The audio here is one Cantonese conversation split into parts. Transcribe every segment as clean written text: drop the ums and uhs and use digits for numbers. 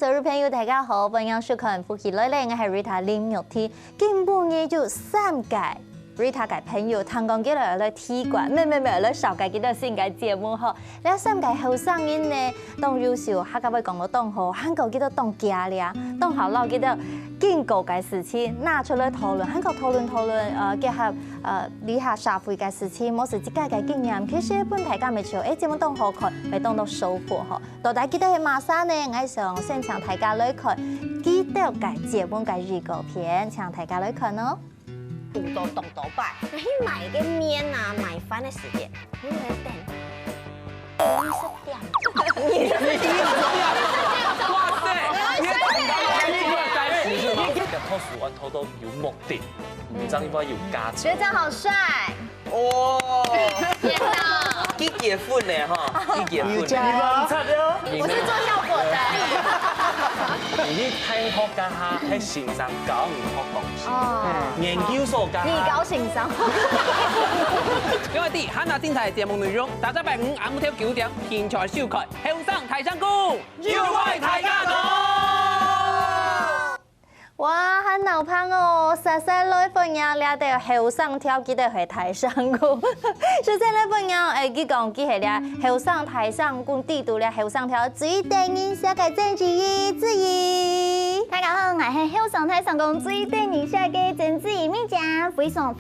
所有朋友大家好，歡迎收看《福氣來了》，我係 Rita 林玉婷。今半夜就3屆 Rita 嘅朋友，聽講幾多來踢館，咩來上屆幾多新嘅節目嗬。你3屆後生人呢，當優秀，客家會講到當好，韓國幾多當假咧，當好撈幾多經過嘅事情拿出來討論，韓國討論結合理下社會嘅事情，冇是自家嘅經驗，其實本大家咪笑，節目當好看，咪當到收穫嗬。到底幾多係馬莎呢？我想先請大家來看幾多嘅節目嘅預告片，請大家來看哦。肚都動到擺，你去買個麵啊，買飯嘅時間，你來等20點。哇塞！入拖數我拖到有目的，唔知應該要加錢。學長好帥！哦，天哪！幾結婚呢？哈，幾結婚？我是做效果的。你聽學家下喺線上搞唔學講事，研究所家。你搞線上。各位啲喊下精彩節目內容，大家拜5晏午條9點現場收看，後生台上公，要為大家講。哇，很鬧棒哦！實際來朋友了到後生跳記得係台上鼓，實際來朋友佢講記係了後生台上鼓地圖了後生跳最電影下嘅曾志怡之怡。大家好，我係後生台上鼓最電影下嘅曾志怡咪講，非常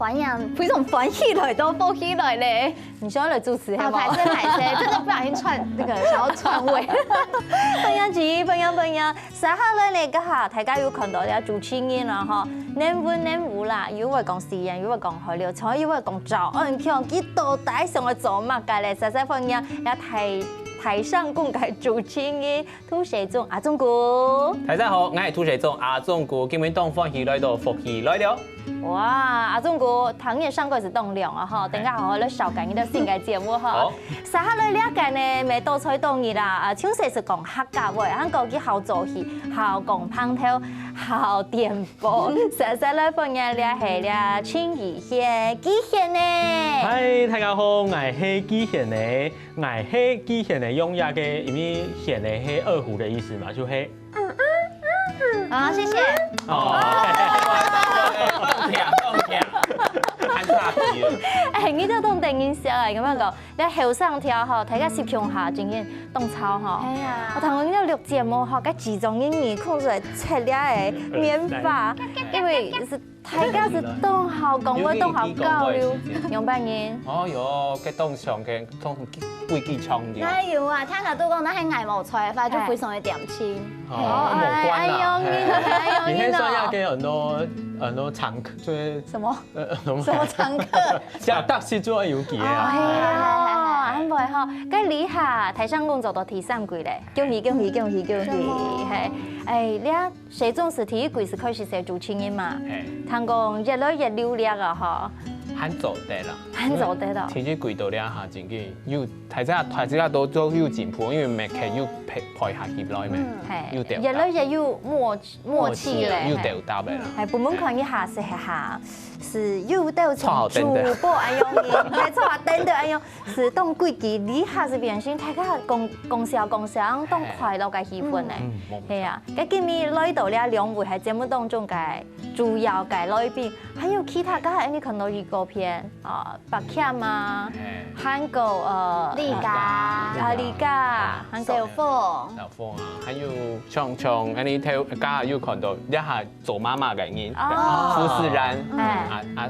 歡喜來到福氣來咧。你想要來主持係嗎？排真的不小心串那個想要串位。朋友之怡，朋友，撒下來嚟個下，大家有看到了。主持人啦，嗬，nem無啦，有位講時人，有位講海料菜，有位講早安強，幾到底上去做乜嘅咧？實際朋友，一台上公嘅主持人涂社總阿總哥。大家好，我係涂社總阿總哥，今日當歡喜來到福氣來了。哇，阿總哥，唐人上個是棟梁啊，嗬，等下好來紹介你的新嘅節目嗬。撒下來了解呢，咪多彩多藝啦，像是講客家話，韓國嘅好做戲，好講烹調。好電波，實際來朋友了係了，青魚蟹基蟹呢？嗨，大家好，我係基蟹呢，我係基蟹呢，用亞嘅，因為蟹呢係二胡的意思嘛，就係。好，謝謝。你都當電影社嚟咁樣講，你後生跳嗬，睇下攝像下正經動操嗬。係啊。我同我呢錄節目嗬，個集中英語控制出來嘅免法，因為是大家是當好講話，當好交流，用扮演。哦喲，嘅當上嘅當會記唱嘅。哎呦啊，聽下都講那係藝模菜，反正就非常嘅點心。哦，哎呦，你看上亞嘅很多常客，就是什麼常客？食得是做有幾啊？係啊，很唔好。咁你下台上工作到第3季咧，恭喜！係，你啊，社總是第1季是開始寫主持人嘛？聽講越來越流利啊，嗬。很做得啦，很做得啦。其實幾多兩下真嘅，要台下都有進步，因為默劇要配合起來咩，要調。越來越有默契咧，要調搭嘅啦。係本本看一下是下。是又到從主播哎呦，係錯話等的哎呦，是當規矩，你下是變成大家共享當快樂嘅氣氛咧，係啊。咁今日來到呢2位喺節目當中嘅主要嘅來賓，還有其他家你看到預告片啊，白謙啊，韓國李嘉，韓國小鳳啊，還有像你睇家有看到一下做媽媽嘅人，傅思然。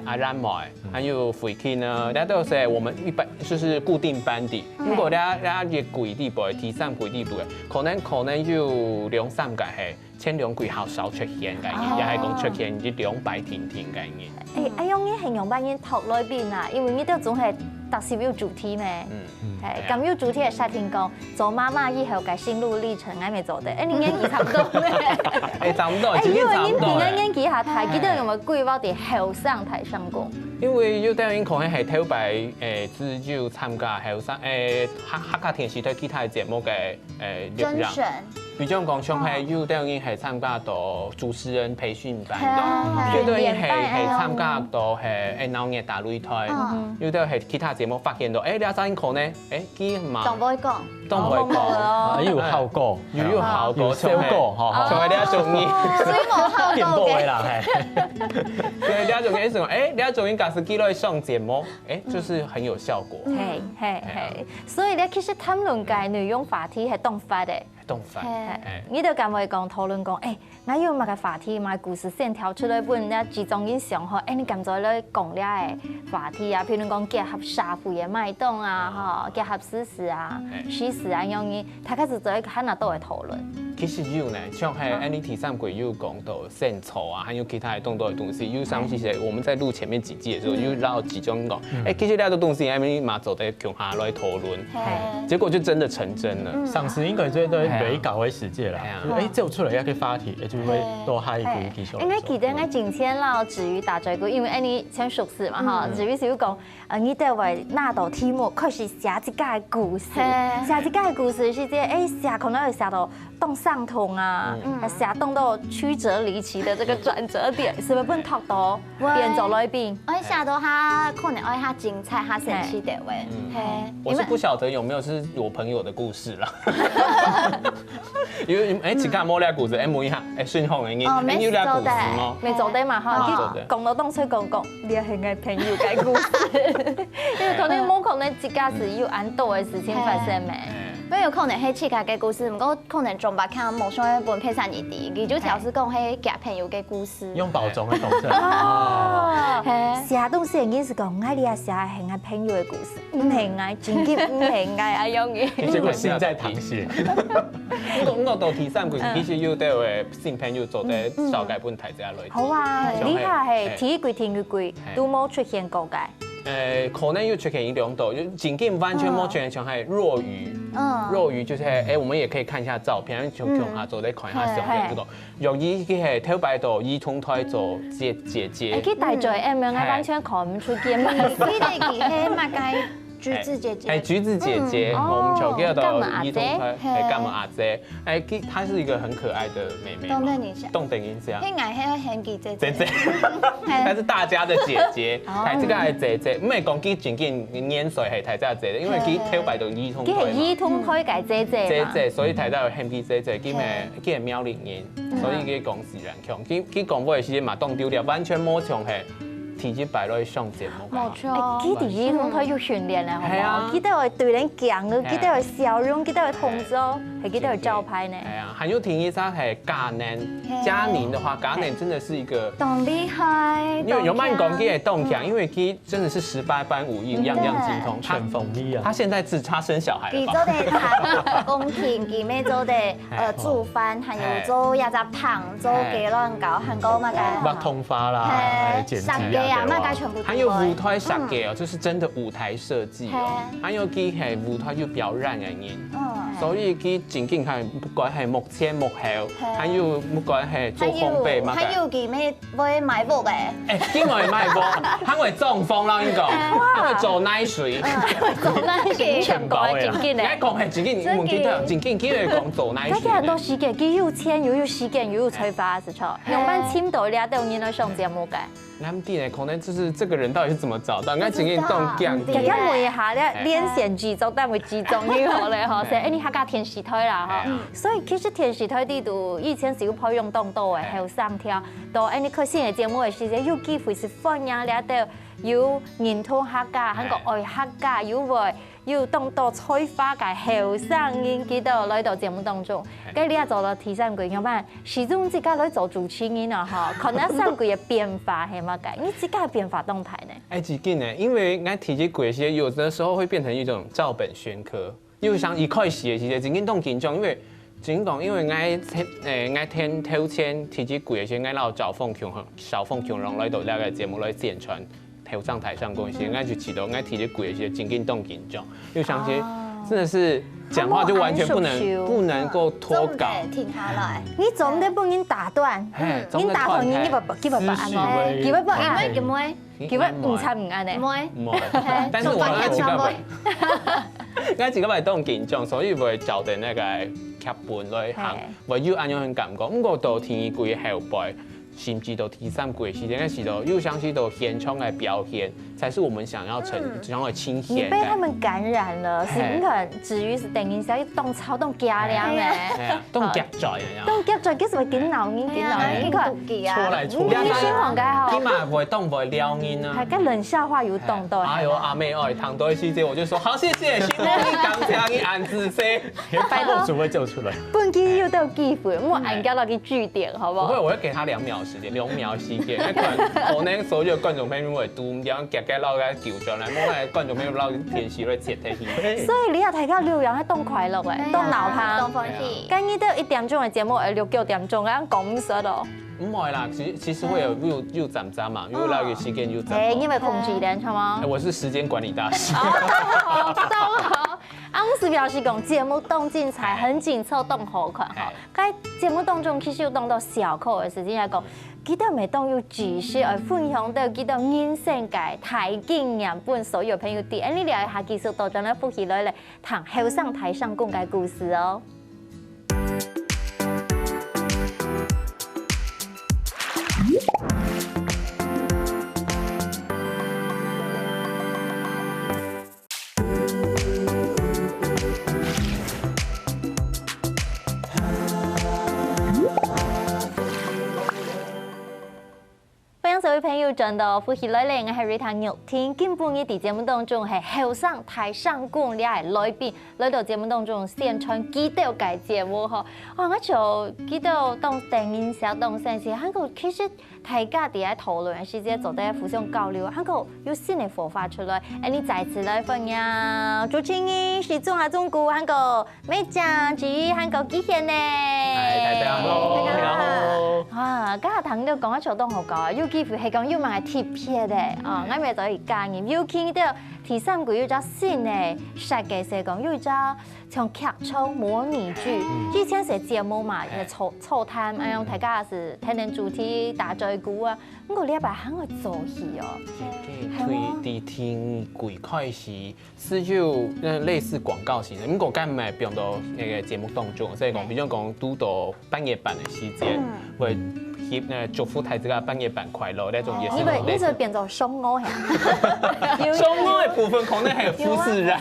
阿然妹，還有慧卿呢，大家都是我們一般就是固定班底。如果大家嘅貴啲輩，第3貴啲輩，可能要2-3屆係前2季好少出現嘅，又係講出現啲200天嘅。哎用呢形容扮演托來邊啊，因為呢都總係特攝有主題咩？係咁有主題係實聽講，做媽媽以後嘅心路歷程，我未做得。你演技差唔多咩？差唔多，因為你平安演技下台，記得有冇規劃啲後生台上講？因為有啲人可能係頭擺自由參加後生客家電視台其他節目嘅甄選。比如講像係有啲人係參加到主持人培訓班，係有啲人係參加到係鬧熱大擂台，有啲係其他節目發現到，你阿生講呢，佢嘛都唔會講，都唔會講，有效果，有效果，效果，像係你一種嘢，所以冇效電果嘅。波嘅啦，係。所以你一種嘢什你一種人假使幾來上節目，就是很有效果。係，所以咧其實談論嘅內容話題係動發嘅。動法，你就咁會講討論講，我要買個話題，買故事線挑出來本咧集中印象嗬，你咁在咧講咧嘅話題啊，譬如講結合社會嘅脈動啊，嗬，結合事實啊、趨勢啊，樣嘢，大家就在喺那度嘅討論。其實有呢，像係你第三季有講到線草啊，還有其他嘅動作嘅東西，有上其實我們在錄前面幾集嘅時候，有撈集中講，其實呢啲東西，你馬做得共下來討論，結果就真的成真了。上次應該最多比較嘅時節啦，就出嚟一個話題，就會多下一股技術。應該記得我前天撈子瑜打嘴鼓，因為你先熟悉嘛哈，子瑜是講，你對為那道題目確實寫一個嘅故事，寫一個嘅故事是即寫可能會寫到動上通啊，寫動到曲折離奇的這個轉折點，是不是本讀到邊走來邊？我寫到他可能愛他精彩，他神奇的位。我是不曉得有沒有是我朋友的故事啦。因為其他冇倆故事，問一下，順風你有倆故事嗎？未做得嘛哈，講到東西講，你係我朋友嘅故事，因為可能冇可能自家是有按多嘅事情發生咩。不有可能係自家嘅故事，唔過可能仲把看冇上一本配上一啲，佢就條是講係夾朋友嘅故事。用包裝嘅方式。寫東西已經是講愛你啊，寫係我朋友嘅故事，唔係愛真嘅，唔係愛阿勇嘅。結果心在淌血。我到第三季其實有啲嘅新朋友做得少改本題這下類。好啊，呢下係第一季都冇出現過嘅。可能又出現一兩道，就僅僅完全冇全像係若魚，若魚就是我們也可以看一下照片，從下做嚟看一下相片嗰度。若魚佢係頭擺到兒童台做姐姐。佢大嘴咁樣，我完全看唔出嘅咩意思。呢啲係乜嘅？橘子姐姐，橘子姐姐，我們叫到兒童台，幹嘛阿姐？她是一個很可愛的妹妹，動等音像，佢愛係很記姐姐，她是大家的姐姐，係這個係姐姐，唔係講佢僅僅年歲係大家姐姐，因為佢頭擺到兒童台嘛，佢係兒童台嘅姐姐，所以大家有喊佢姐姐，佢係妙齡人，所以佢講自然強，佢講嗰時嘛當丟掉，完全冇像係。提起擺落去上節目，冇錯。佢哋兒童台要訓練咧，好唔好？佢哋會對人講嘅，佢哋會笑容，佢哋會動作，係佢哋會招牌呢。係啊，還有聽一下係嘉寧的話，嘉寧真的是一個，動厲害。因為有慢講佢係動強，因為佢真的是18般武藝，樣樣精通，全鋒利啊。他現在只差生小孩了吧？佢做的彈鋼琴，佢咩做的煮飯，還有做一隻棒，做雞卵糕，還有乜嘅？畫通花啦，剪輯啊。還有舞台設計哦，就是真的舞台設計哦。還有佢係舞台要表演嘅人，所以佢真正係不管係幕前幕後，還有不管係做烘焙嘛。還有佢咩會賣布嘅？佢會賣布，佢會中風啦，應該，佢會做奶水，做奶水全講係正經嘅。而家講係正經，唔記得正經，佢係講做奶水。佢很多時間，佢有錢又有時間又有才華，是錯。用班簽到咧都有人來上節目嘅。南地呢，可能就是這個人到底是怎麼找到？我曾經動講，大家問一下咧，連線劇組單位集中如何咧？嗬，係你客家電視台啦，嗬。所以其實電視台呢度以前是有跑用動到嘅，後生跳到你看新嘅節目嘅時陣，有機會是歡迎咧到有認同客家，韓國愛客家，有會。要當到採花嘅後生人，佢到來到節目當中，咁你也做到第三季，有冇？始終自家來做主持人啊，哈，可能三季嘅變化係乜嘅？你自家嘅變化動態呢？最近呢，因為我提起過些，有的時候會變成一種照本宣科，又像一開始嘅時候，真緊動緊張，因為真講，因為我聽頭前提起過些，我老小鳳強榮來到呢個節目來宣傳。台上台上公司，我就知道我提起鬼些真緊動緊張，又想起真的是講話就完全不能夠脫稿。停下來，你總得幫人打斷，你打斷人，佢不按咯，佢不按，佢唔插唔按咧，唔會，但是我那幾個，我自己咪當緊張，所以會照定那個劇本來行，會有安樣嘅感覺。不過到第二季後背，甚至到第三季嘅時間嘅時候，又想起到現場嘅表現，才是我們想要想要呈現。你被他們感染了，是不可能至於是等於是要動超動加量嘅，動夾在啊，動夾在，幾時會見鬧煙？見鬧煙，搓來搓你先講解好。起碼會動會撩煙啊。係跟冷笑話有動到。哎呦，阿妹哦，躺多一細節，我就說好，謝謝，新夢你感謝你安子些，拜託主會救出來。本機要都有機會，我按加到個句點，好不好？不會，我會給他2秒時間，2秒時間，可能所有觀眾朋友會都點夾夾撈嘅調轉嚟，冇係觀眾朋友撈電視嚟接睇戲。所以你又睇到劉洋喺動快樂誒，動腦湯，動歡喜。今日都1點鐘嘅節目，6、9點鐘咁講唔捨咯。唔係啦，其實會有站站嘛，因為那個時間有站。因為控制人，係嗎？我是時間管理大師。都好。阿姆斯表示講節目動精彩，很緊湊，動好看哈。喺節目當中其實有動到小扣嘅時間嚟講，記得未當要繼續嚟分享到記得人生嘅大經驗本所有朋友啲，你聊一下技術道場咧，復習落嚟談後上台上講嘅故事哦。各位朋友，轉到復習來咧，我係瑞塔玉天。今半夜喺節目當中係後上台上講，你係來賓來到節目當中宣傳幾條嘅節目嗬。我就記得當電影小當先時，韓國其實大家哋喺討論嘅時間做啲互相交流，韓國有新嘅火花出來。你再次來分享，朱青怡是中華中國韓國美獎至於韓國幾天呢？大家好，大家好。啊，今日聽到講一場都好高，有機會係講要買貼片嘅，我咪就係嘉義，有見到第3季有隻新嘅設計師講，有一隻像劇場模擬劇，以前係節目嘛，草探，哎呀，大家是睇睇主題打嘴鼓啊，咁個禮拜很會做戲哦。第天季開始是有類似廣告型嘅，咁我今日變到那個節目當中，即係講，比如講都到半夜版嘅時間，會祝福大家半夜版快樂，那種也是。你就變做雙歐係？雙歐嘅部分可能係富士人。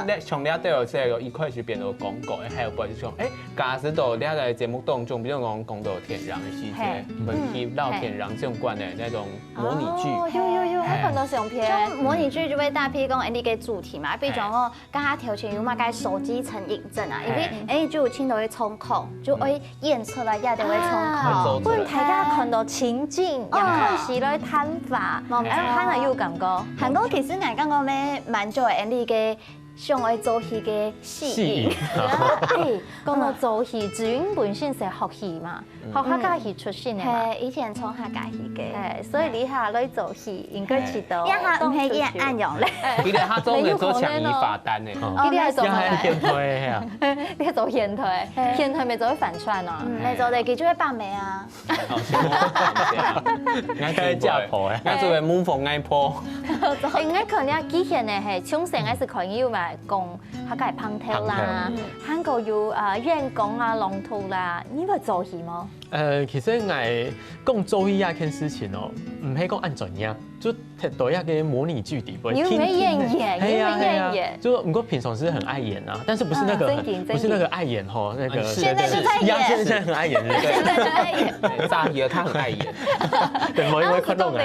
你從你都有即係一開始變到廣告，還有包括假使到你喺節目當中，比如講到天然嘅時間，會貼到天然相關嘅那種模擬劇。有，我看到相片。模擬劇就會搭配講你嘅主題嘛，比如講我剛剛條件有嘛個手機成癮症啊，因為就有聽到會操控，就會驗出來也就會操控。不然大家看到情境，又開始來探法，看下有感覺。韓國其實我感覺咧蠻多嘅你嘅。上愛做戲嘅戲，講到做戲，志雲本身係學戲嘛，學客家戲出身嘅嘛，以前從客家戲嘅，所以你下來做戲應該知道。一下唔係演暗用咧，佢哋下做嘅做強衣法單嘅，佢哋係做現推啊，你係做現推，現推咪做反串啊，咪做哋記住一百尾啊，啱做架婆嘅，啱做嘅模仿嗌婆，應該可能之前嘅係從成係可以嘛。講客家烹調啦，韓國有演講啊、朗讀啦，你會做戲嗎？其實我講做戲啊件事情哦，唔係講按怎樣，就睇到一個模擬劇底，你會演員，就不過平常是很愛演啊，但是不是那個不是那個愛演吼，那個現在就在演，現在很愛演，現在就在演，炸嘢他很愛演，對，我因為看到我。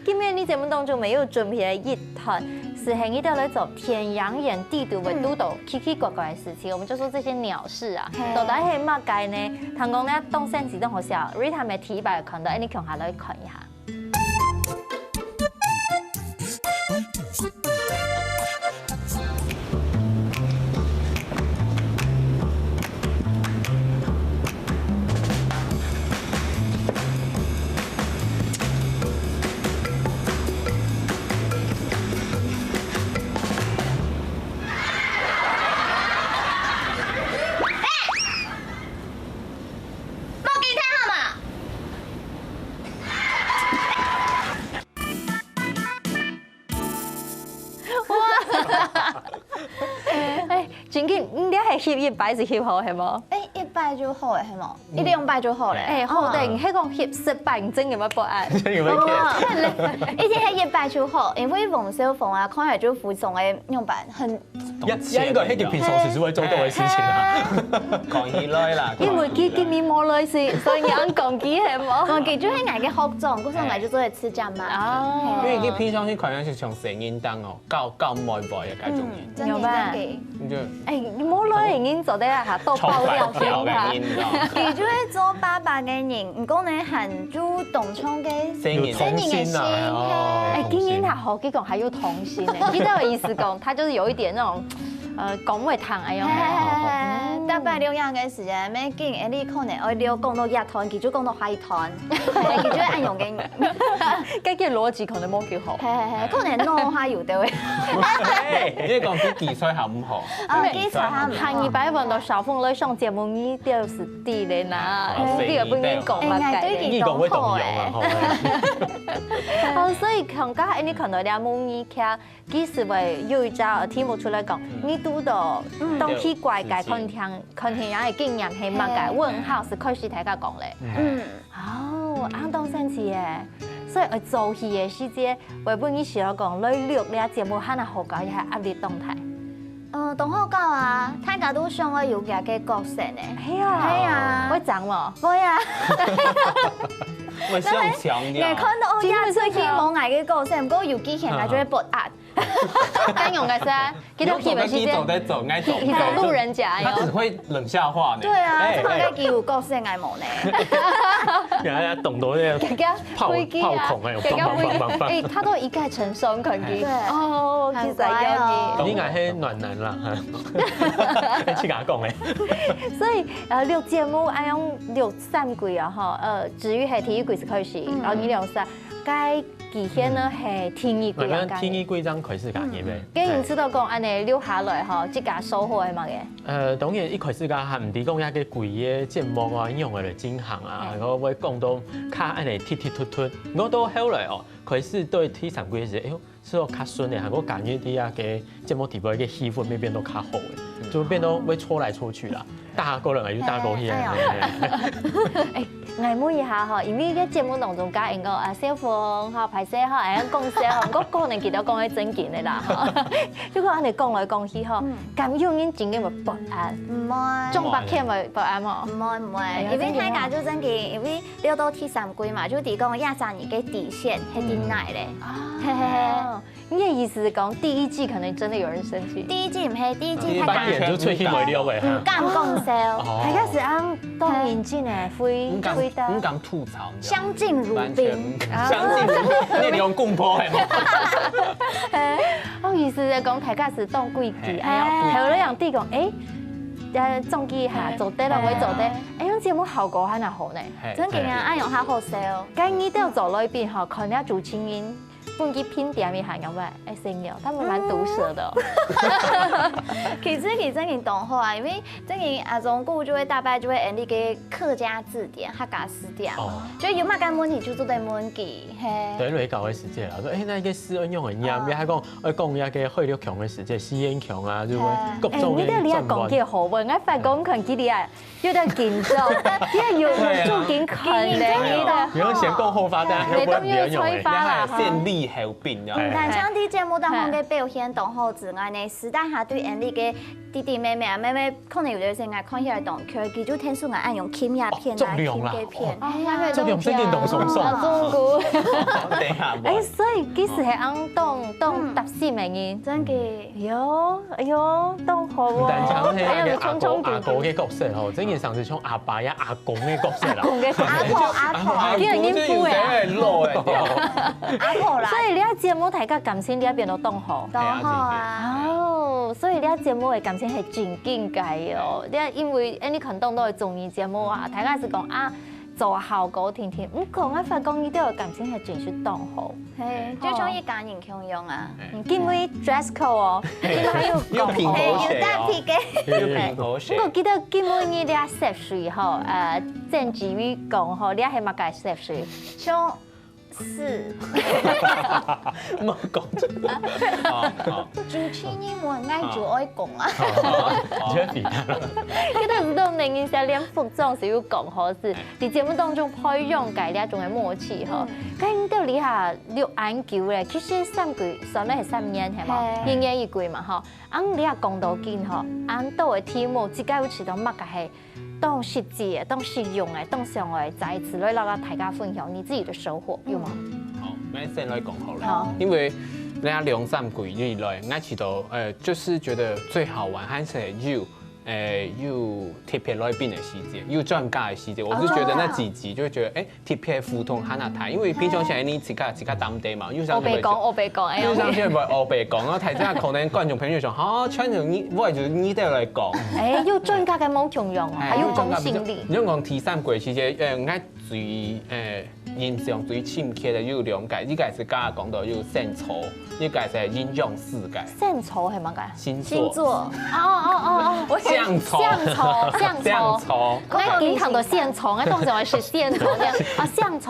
今日呢節目當中沒有準備一段。是喺呢度嚟做天陽人地圖會督導奇奇怪怪嘅事情，我們就說這些鳥事啊，到底係乜解呢？聽講咧，當先時都好笑 ，Rita 咪提白看到，你強下來看一下。100是翕好係冇？ 100就好誒，係冇？100就好咧。好定，迄個翕1000真有乜不安？有冇一天係100就好，因為王小鳳啊，看來就服裝嘅樣板很。一個係件平常時是會做到嘅事情啊。講起來啦，因為佢面冇類似，所以人講佢係冇。講佢就係捱嘅服裝，嗰時候捱就做嚟刺針嘛。哦，因為佢平常去可能是從成煙燈哦，夠外部嘅嗰種嘢。真嘅真嘅。咁就誒冇類已經做得下多爆料先啦。佢就係做爸爸嘅人，唔講你很主動衝嘅成年嘅心。今年他好，佢講還有童心誒，記得我意思講，他就是有一點那種講話糖哎樣。大概2樣嘅時間，咩見誒你可能我聊講到1團，佢就講到下1團，佢就係按用嘅。跟住邏輯可能冇幾好。可能攞下有對。因為講佢技術好唔好？技術下行200分到小鳳來上節目，呢就是啲咧嗱，呢個本應講乜嘅？呢個會動用啊，所以強家誒，你看到啲模擬劇，幾時會有一隻題目出來講，你讀到當奇怪嘅看天人嘅經驗係乜嘅？問號是開始睇家講咧。哦，啱當生詞嘅，所以我做戲嘅時節，為本意時我講，你錄呢個節目，可能好搞一下壓力動態。同學講啊，大家都想我有嘅角色呢。係啊，會長喎，會啊。我想強調。看到亞出去冇捱嘅角色，唔過有機器人就會搏壓。敢用嘅噻，記得戲嘅時間。走，愛走。走路人甲他只會冷笑話呢。對啊，他嘅技有角色愛冇呢。然後動到呢個炮孔啊，誒，他都一概成雙拳擊。哦，其實有啲。呢個係暖男啦，你黐牙講嘅。所以錄節目按樣錄3季啊，嗬，至於係第一季是開始，然後你錄3，該期限呢係第2季啊。第2季張開始講嘅咩？既然知道講安尼錄下來嗬，即家收穫係乜嘅？當然一開始講係唔止講一個貴嘅節目啊，用嚟進行啊，我會講到卡安尼踢突，我到後來哦，開始對第3季嘅時候，哎呦，所以較順嘅，我感覺啲啊嘅節目地位嘅氣氛會變到較好嘅，就變到會搓來搓去啦，大個人係要大個啲嘅。藝問一下嗬，因為喺節目當中加應個小鳳嚇排寫嚇，係講笑，我個人記得講係正經嘅啦嚇。如果我哋講來講去嗬，咁有人真嘅咪不安？唔會。中白劇咪不安喎？唔會，因為大家就正經，因為聊到第3季嘛，就提講23年嘅底線係點嚟咧。哦，你嘅意思係講第1季可能真的有人生氣？第1季唔係，第1季扮演就吹氣未了嘅，唔敢講笑。大家是按當認真嘅揮刀，唔敢吐槽，相敬如賓，相敬如賓，你用共破係嘛？我意思係講大家是當規矩，係有人啲講總結下做得啦，會做得，樣節目效果係哪好呢？真嘅啊，按用下好笑。咁你都要做裏邊嗬，看下主持人。本機偏點一下咁喂，聲音，他們蠻毒舌的。其實真嘅動好啊，因為真嘅阿中古就會大概就會按呢個客家字典、客家詞典，就有乜嘅問題就做對問題。對，你搞嘅時節啦，說那個私恩用嘅嘢，你係講我講一個血力強嘅時節，私煙強啊，就會各種嘅。你要講嘅好喎，我發覺佢幾啲啊，有點緊張，因為要做緊訓練的。如果先講好發，但係會唔會用嘅？先厲後變啊！但像啲節目當中嘅表現動好之外呢，時代下對人哋嘅弟弟妹妹啊，妹妹可能有啲時間看起來動，佢就聽說按用輕壓片啊、輕嘅片，這種真嘅動鬆鬆。中古。等下。所以幾時係按當搭師名言？真嘅。哎呦，當好喎。唔但係係阿哥嘅角色嗬，整件上是從阿爸呀、阿公嘅角色啦。阿婆，叫人應付嘅。阿婆啦。所以你喺節目大家感情你一邊都當好。當好啊。哦，所以你喺節目嘅感情係真境界哦。你因為你看當到嘅綜藝節目啊，大家是講啊。做效果甜甜，講啊發覺呢啲嘅感情係真係當好，係最中意家人共用啊。見會 dress code 哦，見會要講好，要搭配嘅。我記得見會呢啲攝水嗬，鄭志宇講嗬，呢係乜嘅攝水？像是。冇講出嚟。主持人我愛就愛講啊。你覺得比他？這都是都能一下連服裝是有講好是，在節目當中培養大家種嘅默契吼。咁到你下錄研究咧，其實3季算咧係3年係嘛，1年1季嘛吼。你下講到緊吼，到嘅題目只該有幾多乜嘅係當實際嘅、當實用嘅、當上嘅在此來讓大家分享你自己的收穫，有嗎？好，我先來講好了，因為人家2、3季以來，我知道就是覺得最好玩還是有特別來賓的細節，有專家的細節。我是覺得那幾集就會覺得特別互動很難睇，因為平常時你自家當地嘛，有時候就會我別講，有時候就會我別講，然後睇真係可能觀眾朋友想嚇，穿住你，我係就你都要來講。有專家嘅冇重用，還有公信力。你講第3季其實我最印象最深刻的有2屆，一屆是剛剛講到有星座，一屆是陰陽4屆。星座係乜嘅？星座。象抽，我經常都現抽，我當時我是現抽這樣。象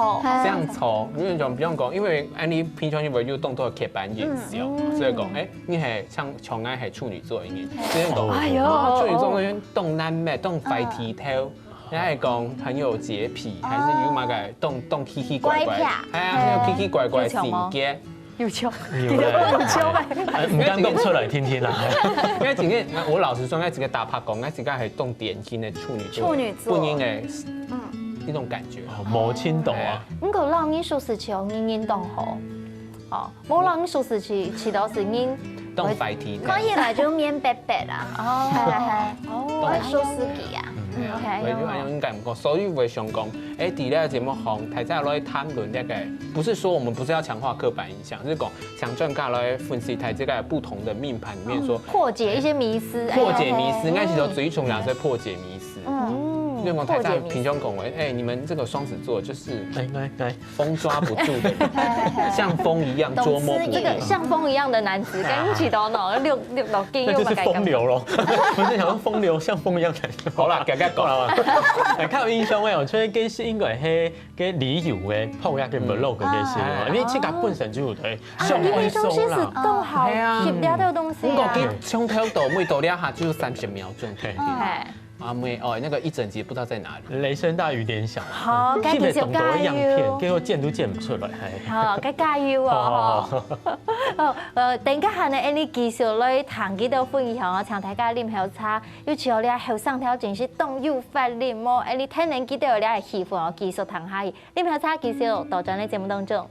抽，因為不用講，因為你平常因為有動作刻板印象，所以講，你係像我係處女座嘅人，所以講，處女座嗰種動男咩，動快剃頭，你係講很有潔癖，還是有乜個動奇奇怪怪，係啊，有奇奇怪怪性格。有球，唔敢講出來聽聽啦。因為自己，我老實說，我自己打拍講，我自己係動典型的處女座，本應嘅呢種感覺。冇牽動啊！唔過讓你舒適起，人動好，冇讓你舒適起到是人動快啲。可以來就面白白啦。我舒適啲啊。我就按應該唔講，所以我想講，第二個節目行，大家來談論這個，不是說我們不是要強化刻板印象，就是講強專家來分析睇這個不同的命盤裡面說，破解一些迷思，應該是最重要是破解迷思。因為我台上平常講為，你們這個雙子座就是風抓不住的，像風一樣捉摸不住。這個像風一樣的男子，跟一起到腦六斤又那就是風流咯。不是想說風流像風一樣的。好啦，繼續講啦。較有印象嘅，我覺得佢是應該係個旅遊嘅鋪一個 vlog 嘅事喎，因為這個本身就有對上回收啦。更好貼啲嘅東西。不過佢上頭度每度兩下就30秒鐘。那個一整集不知道在哪裡。雷聲大雨點小。好，該繼續加油。結果見都見唔出來。好，該加油啊！等家下呢，你繼續來談幾多分享啊？請大家啉口茶，要朝你後生條真是動有法啉麼？你聽人記得有你係喜歡哦，繼續談下去。啉口茶繼續到陣喺節目當中。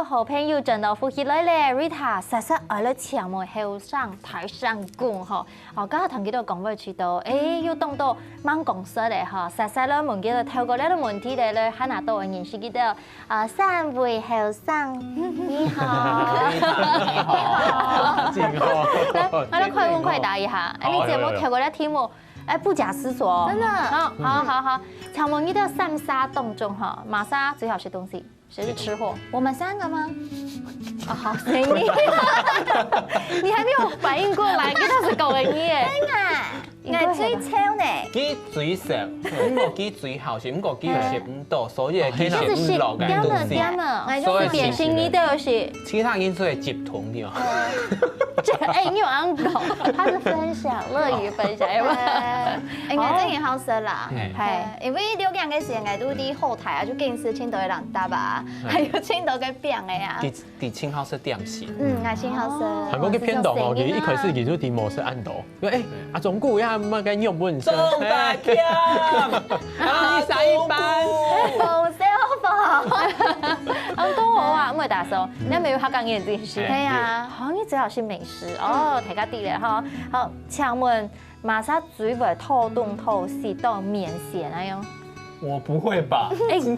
好朋友轉到呼起來咧 ，Rita 實實愛嚟請我後生台上講吼，今日同佢哋講過去到，要當到蠻公司咧吼，實實咧問佢哋透過呢個問題咧，喺哪度認識佢哋3位後生，你好，你好，來，我哋快問快答一下，你節目透過呢題目，不假思索，真的，好，請問佢哋3沙當中哈，瑪莎最好食東西。誰是吃貨？我們3個嗎？好，你還沒有反應過來，佢都是講嘅嘢。應該最超呢？佢最食，唔過佢最好食，唔過佢食唔到，所以佢食唔落嘅東西。所以點心你都有食。其他因素係接同啲啊。你有啱講，他是分享，樂於分享，係嘛？應該真係好食啦，係，因為了解嘅時候，我都啲後台啊，就見識青島嘅人答啊，還有青島嘅餅嘅啊。啲青好食點心。我青好食。韓國嘅片段哦，佢一開始佢就啲模式按到，因為阿總顧呀乜嘅用本身。中大獎，你上一班。好笑吧？很多我啊，唔係大嫂，你係咪要客家人電視？係啊，好，你最好是美食哦，大家啲咧哈。好，請問瑪莎最會透動透視到面線那樣？我不會吧？今天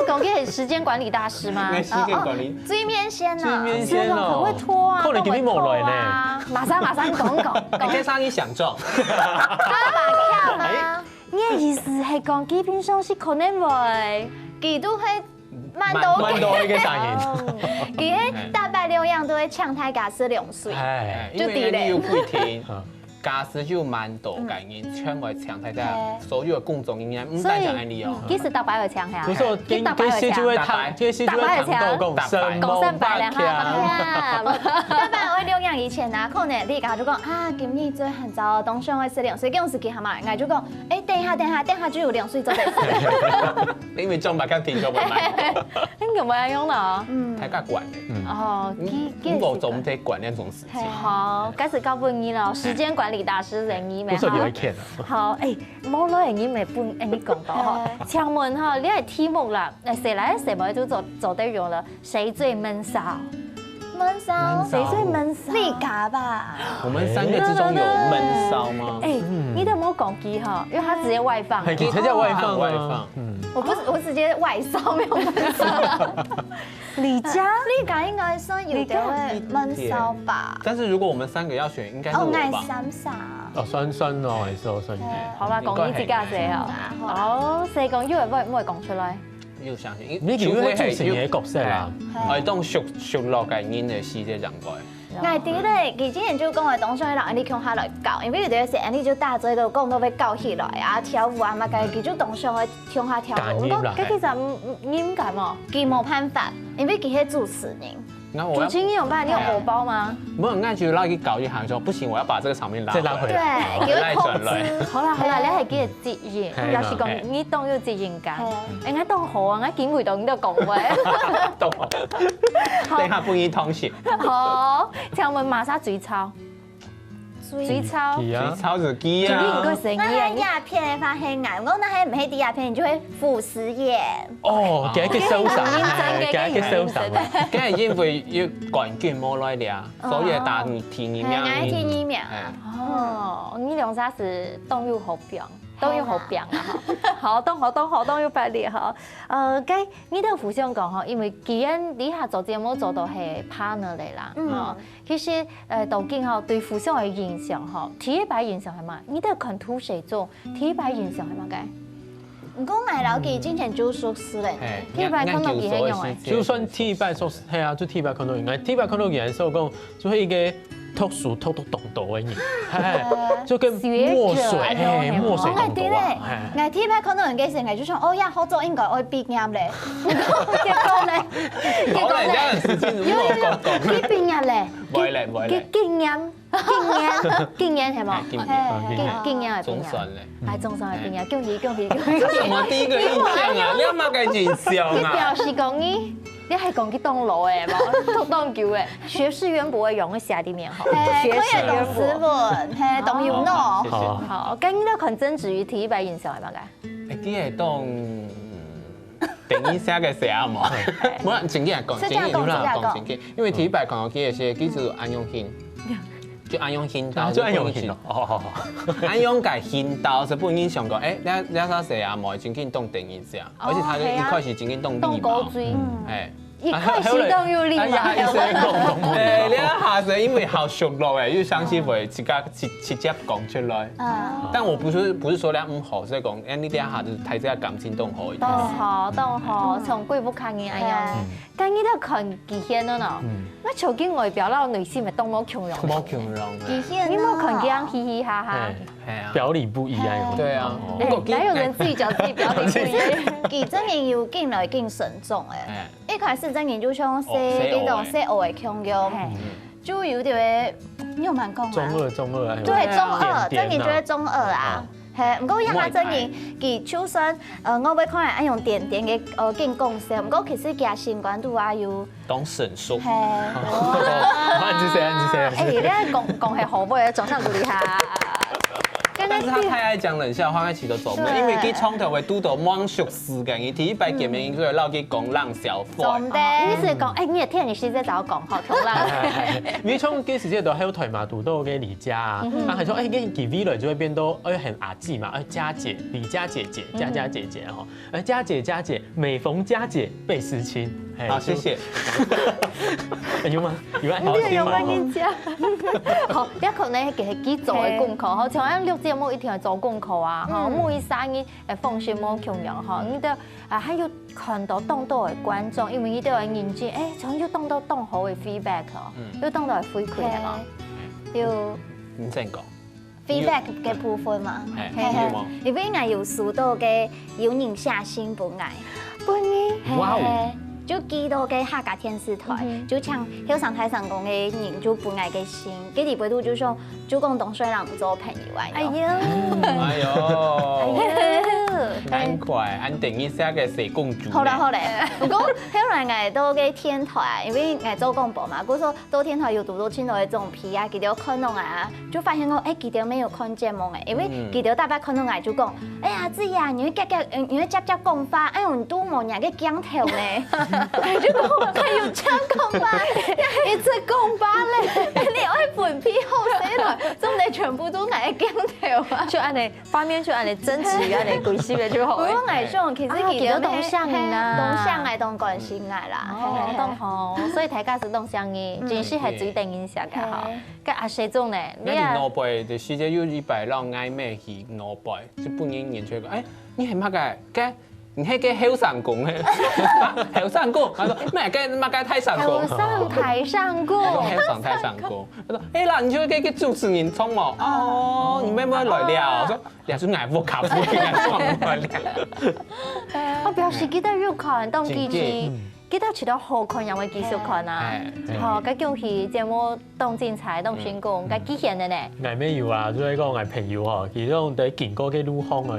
講嘅係時間管理大師嗎？時間管理。最面線啊！最面線哦，很會拖啊，可能佢冇來呢。瑪莎，你講。你跟上你想中。打麻將嗎？你的意思係講佢平常是可能會，佢都係蠻蠻多一個大人，佢喺大白兩樣都會搶太假是2歲，哎，因為你有規定。假使就蠻多概念，搶來搶睇睇，所有嘅工作人員唔單止係你哦。幾時大白會搶下？不是，這些就會談，這些就會談到共生白兩下。大白我2樣以前啊，可能你家就講啊，今年最很早，當上會2歲，咁時期係嘛？我就講，等下就有2歲做第4。因為裝白間田就會買。你咁樣用啦？睇家管嘅。哦，我總得管那種事情。好，開始教本語啦，時間管理大師人語咪好。好，冇攞人語咪本你講到哈。請問哈，你係題目啦，誰來誰冇就走得用了，誰最悶騷？悶騷？誰最悶騷？你家吧。我們3個之中有悶騷嗎？你都冇講機哈，因為他直接外放。佢才叫外放外放。我直接外騷，沒有悶騷。你家應該算有點悶騷吧？但是如果我們3個要選，應該是我吧？愛三傻。酸哦，係說酸嘅。好啦，講呢自家寫啊。好，四講，因為唔會講出來。要相信，你叫佢做成嘢角色啦。我當熟落嘅演嘅戲嘅人過。我哋咧，佢之前就講話當上人，你強下來教，因為有啲時你就大嘴度講到要教起來啊，跳舞啊嘛，佢就當上去跳下跳舞。佢其實唔應該嘛，佢冇辦法，因為佢係主持人。主持人有辦法，你有荷包嗎？沒有，那就拉佢搞一行說，不行，我要把這個場面拉回來。對，有控制。好啦，你係幾個責任？有時講你當有責任感，人家當好啊，我見會到你都講喂。懂。等下不宜同時。好，請問馬莎最操。水草，水草是雞啊！應該成那係鴉片發現癌，我那係唔係啲鴉片，你就會腐蝕嘢。哦，幾個收神，幾個收神。梗係因為要趕緊冇來了，所以打天疫苗。打天疫苗。哦，你兩下是動物好病。都要好病啊！好，當要百裂哈。咁你都互相講哈，因為既然你下做節目做到係 partner 嚟啦，其實究竟哈對互相嘅影響哈，第一擺影響係嘛？你都肯同誰做？第一擺影響係嘛嘅？唔講埋老幾之前就熟識咧，第一擺看到幾係用嘅。就算第一擺熟識，係啊，就第一擺看到用嘅。第一擺看到嘅人所講，就係一個。突數突動到嘅嘢，係就跟墨水，墨水動到啊！我第一擺看到人嘅時候，我就想，哦呀，好做應該愛畢業咧。結果咧，你畢業咧？唔會咧，唔會咧。經驗係嘛？經驗係總算咧，係總算係經驗。恭喜！什麼第一個印象啊？你有冇嘅印象啊？你表示講你係講去當老誒嘛？當叫誒，學識淵博嘅用喺寫啲面好。學識懂詞文，係懂用咯。好，咁你都很真摯於第一擺印象係嘛嘅？啲係當電影寫嘅寫啊嘛，冇人正經講，正經講正經，因為第一擺講嘅係叫做安永興。就安永興道，就安永興哦，安永嘅興道是本人想講，你啥寫啊？冇正經當電影寫，而且他一開始正經當禮貌，一開始當有禮貌。你一下子因為好熟絡誒，又相信會直接講出來。但我不是說你唔好，所以講，你啲一下子睇這個感情都好一點。都好，從貴不看見安永。咁你都看幾顯了呢？我究竟外表那內心咪都冇強容。冇強容。你冇看見嘻嘻哈哈。係啊。表裡不一樣。對啊。哪有人自己講自己表裡不一樣？佢真係要見來見慎重誒。一開始真係就像寫嗰種寫我嘅強弱，就有點你有冇講啊？中二。對，中二，真係覺得中二啊。係，唔過一下真係佢就算我會看係用點點嘅見公司，唔過其實佢新關度啊要當神叔。係。你咧講係好不嘅，掌聲鼓勵下。但是他太愛講冷笑話，佢起到做唔到，因為佢從頭會拄到網熟時間，佢第一擺見面，佢就撈佢講冷笑話。做唔得，你是講，你也聽你師姐早講好聽啦。你從幾時即係到喺台嘛，讀到嘅李家啊，啊係說誒，跟 Givi 來就會變到很阿姊嘛，家姐、李家姐姐、家姐姐吼，家姐，每逢佳節倍思親。好，谢谢。有吗？有啊，你有关你讲。好，你可能係幾做嘅功課，好，像咱錄節目一定要做功課啊，哈，每生意放心冇窮人哈，你都還有看到當到嘅觀眾，因為你都要認真，從要當到當好嘅 feedback 哦，要當到係回饋嘅嘛，要你先講。 feedback 嘅部分嘛，因為我有數到嘅有人下心本愛，哇哦！就幾多嘅客家電視台，就像後上台上講嘅人就本愛嘅心，佢哋背後就想就講當衰人做朋友啊！哎呦，哎呦，難怪按定義寫嘅係公主。好啦好啦，不過後來我到嘅天台，因為我做廣播嘛，嗰時候到天台有讀到青島嘅種皮啊，佢哋看到啊，就發現我佢哋沒有看節目嘅，因為佢哋大把看到我就講，哎呀子呀，你夾講法，哎呦你都冇人嘅鏡頭呢。就講佢要唱講法，一直講法咧，你愛本片好死來，總你全部都係鏡頭啊！就按你畫面就按你真實按你鬼死嘅就好。我藝術其實幾多動向啦，動向係當關心愛啦，當好，所以大家是動向嘅，真係係最定影響嘅哈。咁阿誰種呢？你攞背就世界有100讓曖昧去攞背，就本人演出個，你係乜嘅？你係個後上公嘅，後上公，佢話咩嘅太上公，後上台上公，後上台上公，佢話啦，你就個主持人衝嘛，哦，你咩來了？我說也是捱不卡夫嘅衝來了。我表示記得要看當記住，記得除咗好看人會繼續看啊。好，咁恭喜節目當精彩，當成功，咁幾現嘅呢？捱咩要啊？即係講捱朋友嗬，其中第見過嘅路況啊，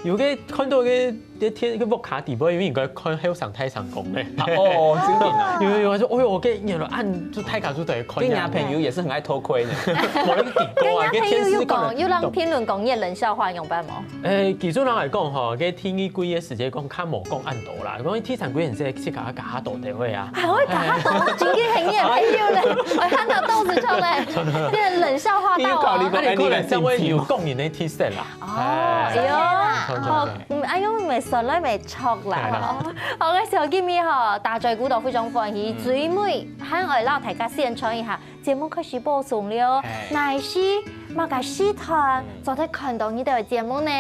有嘅看到嘅天個木卡地波，因為應該看後上台上講咧。哦，真嘅啊！有話說，哎呦，我嘅原來按就太卡就對看。跟人家朋友也是很愛偷窺呢。冇呢個地波啊，嘅天要講，要讓評論講嘢冷笑話用辦冇？其中人嚟講嗬，嘅天氣貴嘅時節講較無講按度啦，講天上貴人先係夾下度地位啊。係可以夾下度，真嘅很熱，很熱咧，我看到豆子出嚟，變冷笑話到啊！你可能稍微有共鳴的 T 色啦。哦，哎呦，咪順來咪錯啦！好嘅時候見面嗬，大在古道非常歡喜，最尾喺我哋撈大家宣傳一下，節目開始播送了，乃是乜嘅視台就睇看到呢度嘅節目呢？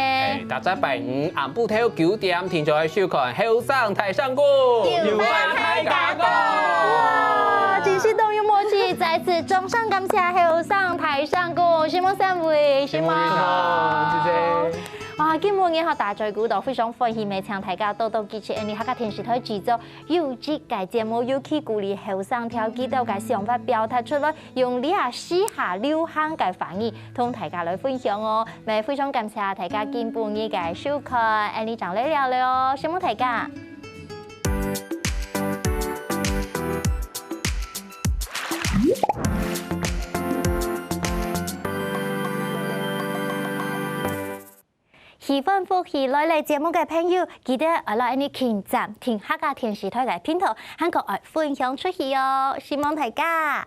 大家拜五晏晡頭9點，聽咗收看後上台上歌，要開家歌！哇，真是動有默契，再次掌聲感謝後上台上歌，希望三位，希望謝謝。哇！今日嘅大在古道非常歡喜，未請大家多多支持，因為客家電視台製作有這個節目，要去鼓勵後生挑幾多嘅想法表達出來，用24下流行嘅方言同大家來分享哦。咪非常感謝大家今半夜嘅收看，誒，你長嚟聊了，希望大家。喜歡福喜來嚟節目嘅朋友，記得來你點讚、聽客家電視台嘅片頭，韓國愛分享出去哦，希望大家。